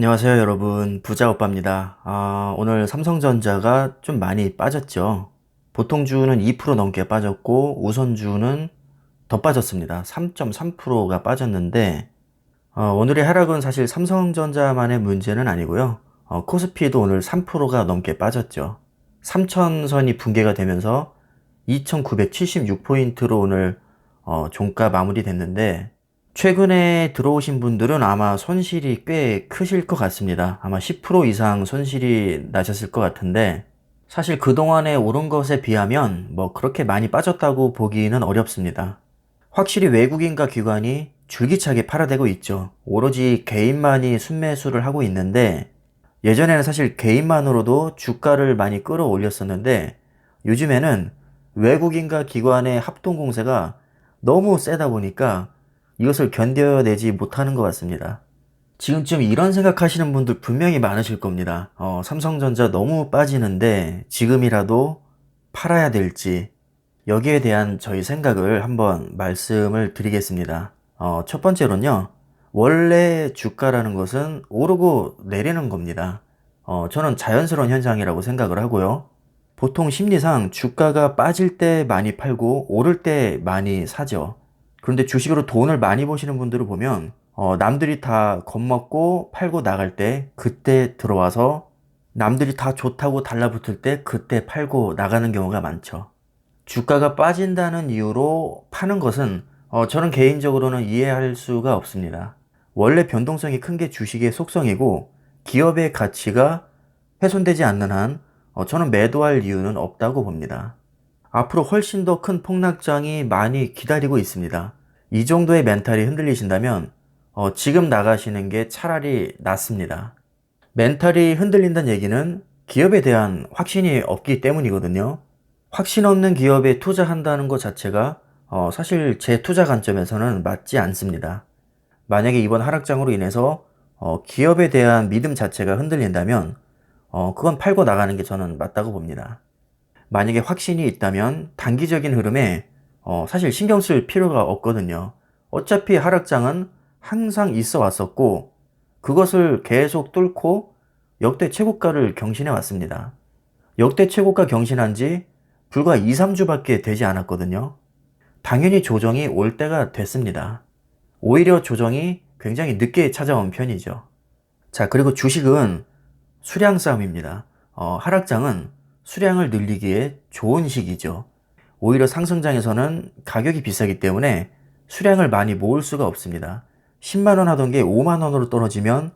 안녕하세요, 여러분. 부자오빠입니다. 오늘 삼성전자가 좀 많이 빠졌죠. 보통주는 2% 넘게 빠졌고, 우선주는 더 빠졌습니다. 3.3%가 빠졌는데, 오늘의 하락은 사실 삼성전자만의 문제는 아니고요. 코스피도 오늘 3%가 넘게 빠졌죠. 3천선이 붕괴가 되면서 2,976포인트로 오늘 종가 마무리됐는데, 최근에 들어오신 분들은 아마 손실이 꽤 크실 것 같습니다. 아마 10% 이상 손실이 나셨을 것 같은데, 사실 그동안에 오른 것에 비하면 뭐 그렇게 많이 빠졌다고 보기는 어렵습니다. 확실히 외국인과 기관이 줄기차게 팔아대고 있죠. 오로지 개인만이 순매수를 하고 있는데, 예전에는 사실 개인만으로도 주가를 많이 끌어올렸었는데, 요즘에는 외국인과 기관의 합동 공세가 너무 세다 보니까 이것을 견뎌내지 못하는 것 같습니다. 지금쯤 이런 생각하시는 분들 분명히 많으실 겁니다. 삼성전자 너무 빠지는데 지금이라도 팔아야 될지, 여기에 대한 저희 생각을 한번 말씀을 드리겠습니다. 첫 번째로는요, 원래 주가라는 것은 오르고 내리는 겁니다. 저는 자연스러운 현상이라고 생각을 하고요. 보통 심리상 주가가 빠질 때 많이 팔고 오를 때 많이 사죠. 그런데 주식으로 돈을 많이 버시는 분들을 보면 남들이 다 겁먹고 팔고 나갈 때 그때 들어와서, 남들이 다 좋다고 달라붙을 때 그때 팔고 나가는 경우가 많죠. 주가가 빠진다는 이유로 파는 것은 저는 개인적으로는 이해할 수가 없습니다. 원래 변동성이 큰 게 주식의 속성이고, 기업의 가치가 훼손되지 않는 한 저는 매도할 이유는 없다고 봅니다. 앞으로 훨씬 더 큰 폭락장이 많이 기다리고 있습니다. 이 정도의 멘탈이 흔들리신다면 지금 나가시는 게 차라리 낫습니다. 멘탈이 흔들린다는 얘기는 기업에 대한 확신이 없기 때문이거든요. 확신 없는 기업에 투자한다는 것 자체가 사실 제 투자 관점에서는 맞지 않습니다. 만약에 이번 하락장으로 인해서 기업에 대한 믿음 자체가 흔들린다면 그건 팔고 나가는 게 저는 맞다고 봅니다. 만약에 확신이 있다면 단기적인 흐름에 사실 신경 쓸 필요가 없거든요. 어차피 하락장은 항상 있어 왔었고, 그것을 계속 뚫고 역대 최고가를 경신해 왔습니다. 역대 최고가 경신한 지 불과 2, 3주밖에 되지 않았거든요. 당연히 조정이 올 때가 됐습니다. 오히려 조정이 굉장히 늦게 찾아온 편이죠. 자, 그리고 주식은 수량 싸움입니다. 하락장은 수량을 늘리기에 좋은 시기죠. 오히려 상승장에서는 가격이 비싸기 때문에 수량을 많이 모을 수가 없습니다. 10만원 하던 게 5만원으로 떨어지면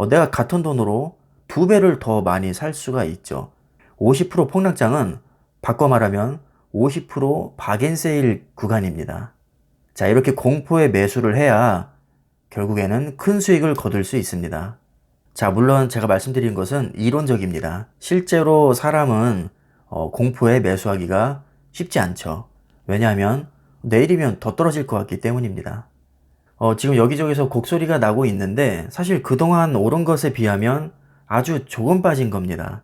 내가 같은 돈으로 2배를 더 많이 살 수가 있죠. 50% 폭락장은 바꿔 말하면 50% 박앤세일 구간입니다. 자, 이렇게 공포의 매수를 해야 결국에는 큰 수익을 거둘 수 있습니다. 자, 물론 제가 말씀드린 것은 이론적입니다. 실제로 사람은 공포에 매수하기가 쉽지 않죠. 왜냐하면 내일이면 더 떨어질 것 같기 때문입니다. 지금 여기저기서 곡소리가 나고 있는데 사실 그동안 오른 것에 비하면 아주 조금 빠진 겁니다.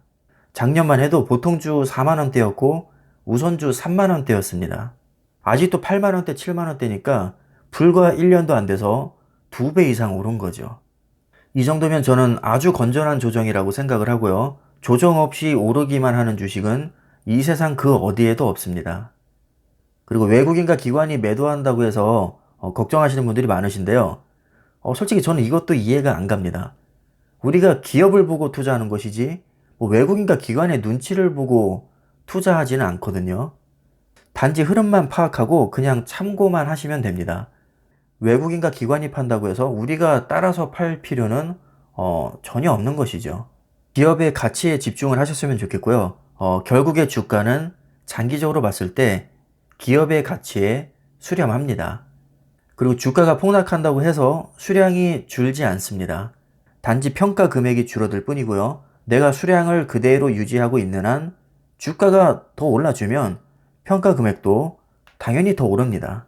작년만 해도 보통주 4만원대였고 우선주 3만원대였습니다. 아직도 8만원대, 7만원대니까 불과 1년도 안 돼서 2배 이상 오른 거죠. 이 정도면 저는 아주 건전한 조정이라고 생각을 하고요. 조정 없이 오르기만 하는 주식은 이 세상 그 어디에도 없습니다. 그리고 외국인과 기관이 매도한다고 해서 걱정하시는 분들이 많으신데요. 솔직히 저는 이것도 이해가 안 갑니다. 우리가 기업을 보고 투자하는 것이지 뭐 외국인과 기관의 눈치를 보고 투자하지는 않거든요. 단지 흐름만 파악하고 그냥 참고만 하시면 됩니다. 외국인과 기관이 판다고 해서 우리가 따라서 팔 필요는 전혀 없는 것이죠. 기업의 가치에 집중을 하셨으면 좋겠고요. 결국에 주가는 장기적으로 봤을 때 기업의 가치에 수렴합니다. 그리고 주가가 폭락한다고 해서 수량이 줄지 않습니다. 단지 평가 금액이 줄어들 뿐이고요. 내가 수량을 그대로 유지하고 있는 한 주가가 더 올라주면 평가 금액도 당연히 더 오릅니다.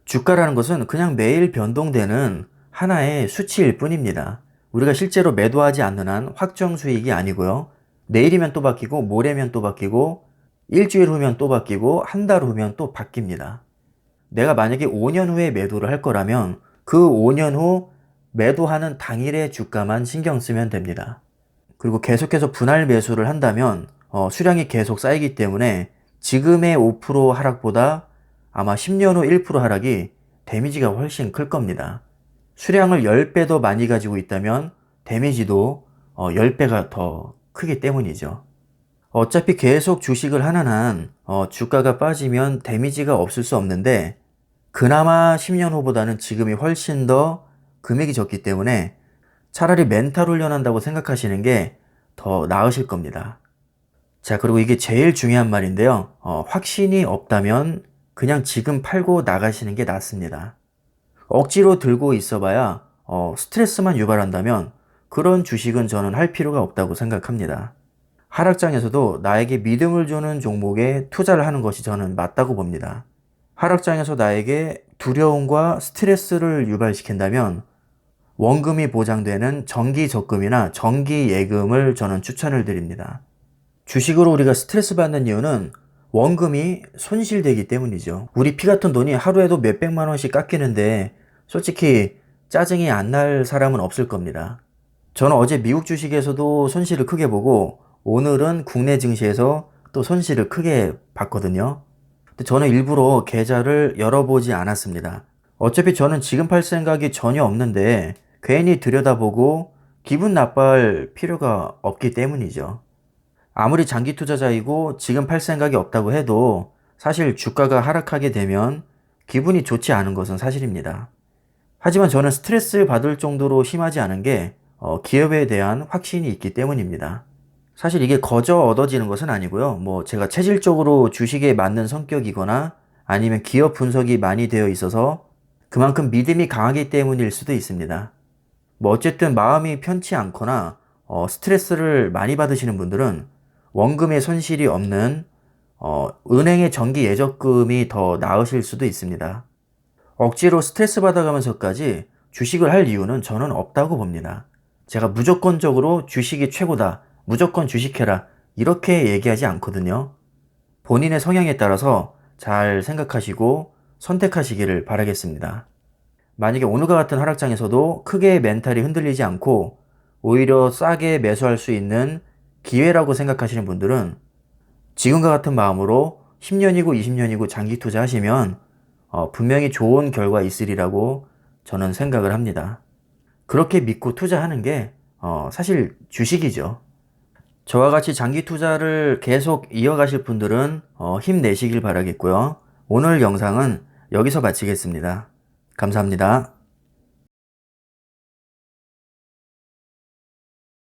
주가라는 것은 그냥 매일 변동되는 하나의 수치일 뿐입니다. 우리가 실제로 매도하지 않는 한 확정 수익이 아니고요. 내일이면 또 바뀌고 모레면 또 바뀌고 일주일 후면 또 바뀌고 한 달 후면 또 바뀝니다. 내가 만약에 5년 후에 매도를 할 거라면 그 5년 후 매도하는 당일의 주가만 신경 쓰면 됩니다. 그리고 계속해서 분할 매수를 한다면 수량이 계속 쌓이기 때문에 지금의 5% 하락보다 아마 10년 후 1% 하락이 데미지가 훨씬 클 겁니다. 수량을 10배 더 많이 가지고 있다면 데미지도 10배가 더 크기 때문이죠. 어차피 계속 주식을 하는 한 주가가 빠지면 데미지가 없을 수 없는데 그나마 10년 후보다는 지금이 훨씬 더 금액이 적기 때문에 차라리 멘탈 훈련한다고 생각하시는 게 더 나으실 겁니다. 자, 그리고 이게 제일 중요한 말인데요. 확신이 없다면 그냥 지금 팔고 나가시는 게 낫습니다. 억지로 들고 있어봐야 스트레스만 유발한다면 그런 주식은 저는 할 필요가 없다고 생각합니다. 하락장에서도 나에게 믿음을 주는 종목에 투자를 하는 것이 저는 맞다고 봅니다. 하락장에서 나에게 두려움과 스트레스를 유발시킨다면 원금이 보장되는 정기 적금이나 정기 예금을 저는 추천을 드립니다. 주식으로 우리가 스트레스 받는 이유는 원금이 손실되기 때문이죠. 우리 피 같은 돈이 하루에도 몇백만 원씩 깎이는데 솔직히 짜증이 안 날 사람은 없을 겁니다. 저는 어제 미국 주식에서도 손실을 크게 보고 오늘은 국내 증시에서 또 손실을 크게 봤거든요. 근데 저는 일부러 계좌를 열어보지 않았습니다. 어차피 저는 지금 팔 생각이 전혀 없는데 괜히 들여다보고 기분 나빠할 필요가 없기 때문이죠. 아무리 장기 투자자이고 지금 팔 생각이 없다고 해도 사실 주가가 하락하게 되면 기분이 좋지 않은 것은 사실입니다. 하지만 저는 스트레스 받을 정도로 심하지 않은 게 기업에 대한 확신이 있기 때문입니다. 사실 이게 거저 얻어지는 것은 아니고요. 제가 체질적으로 주식에 맞는 성격이거나 아니면 기업 분석이 많이 되어 있어서 그만큼 믿음이 강하기 때문일 수도 있습니다. 어쨌든 마음이 편치 않거나 스트레스를 많이 받으시는 분들은 원금의 손실이 없는 은행의 정기 예적금이 더 나으실 수도 있습니다. 억지로 스트레스 받아가면서까지 주식을 할 이유는 저는 없다고 봅니다. 제가 무조건적으로 주식이 최고다, 무조건 주식해라 이렇게 얘기하지 않거든요. 본인의 성향에 따라서 잘 생각하시고 선택하시기를 바라겠습니다. 만약에 오늘과 같은 하락장에서도 크게 멘탈이 흔들리지 않고 오히려 싸게 매수할 수 있는 기회라고 생각하시는 분들은 지금과 같은 마음으로 10년이고 20년이고 장기 투자하시면 분명히 좋은 결과 있으리라고 저는 생각을 합니다. 그렇게 믿고 투자하는 게 사실 주식이죠. 저와 같이 장기 투자를 계속 이어가실 분들은 힘내시길 바라겠고요. 오늘 영상은 여기서 마치겠습니다. 감사합니다.